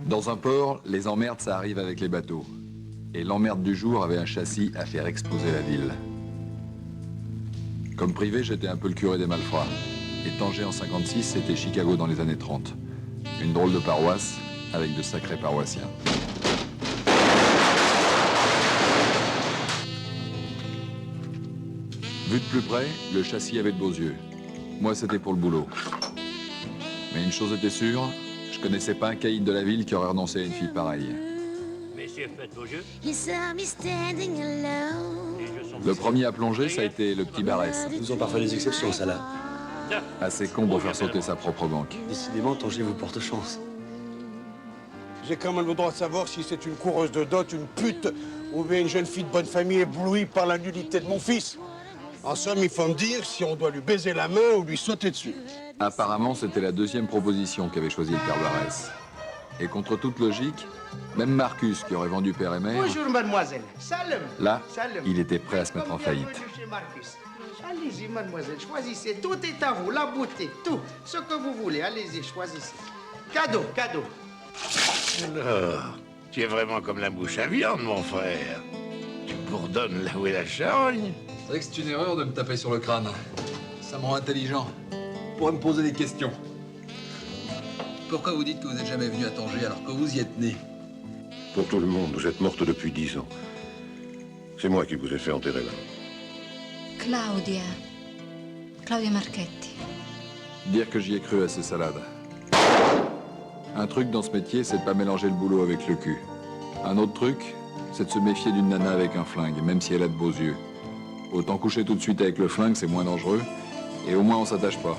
Dans un port, les emmerdes, ça arrive avec les bateaux. Et l'emmerde du jour avait un châssis à faire exploser la ville. Comme privé, j'étais un peu le curé des malfrats. Et Tanger en 56, c'était Chicago dans les années 30. Une drôle de paroisse, avec de sacrés paroissiens. Vu de plus près, le châssis avait de beaux yeux. Moi, c'était pour le boulot. Mais une chose était sûre, je connaissais pas un caïd de la ville qui aurait renoncé à une fille pareille. Messieurs, faites vos jeux. Le premier à plonger, ça a été le petit Barès. Nous ont parfois des exceptions, ça là. Assez con pour faire sauter sa propre banque. Décidément, Tanger vous porte chance. J'ai quand même le droit de savoir si c'est une coureuse de dot, une pute, ou bien une jeune fille de bonne famille éblouie par la nullité de mon fils. En somme, il faut me dire si on doit lui baiser la main ou lui sauter dessus. Apparemment, c'était la deuxième proposition qu'avait choisi le père Barès. Et contre toute logique, même Marcus, qui aurait vendu père et mère, Bonjour, mademoiselle. Salam. là, Salam. il était prêt à se mettre en faillite. Bienvenue chez Marcus. Allez-y, mademoiselle, choisissez. Tout est à vous, la beauté, tout. Ce que vous voulez, allez-y, choisissez. Cadeau, cadeau. Alors, tu es vraiment comme la mouche à viande, mon frère. Tu bourdonnes là où est la charogne. C'est vrai que c'est une erreur de me taper sur le crâne. Ça me rend intelligent. Pour me poser des questions. Pourquoi vous dites que vous n'êtes jamais venu à Tanger alors que vous y êtes né? Pour tout le monde, vous êtes morte depuis 10 ans. C'est moi qui vous ai fait enterrer là. Claudia Marchetti. Dire que j'y ai cru à ces salades. Un truc dans ce métier, c'est de pas mélanger le boulot avec le cul. Un autre truc, c'est de se méfier d'une nana avec un flingue, même si elle a de beaux yeux. Autant coucher tout de suite avec le flingue, c'est moins dangereux, et au moins on s'attache pas.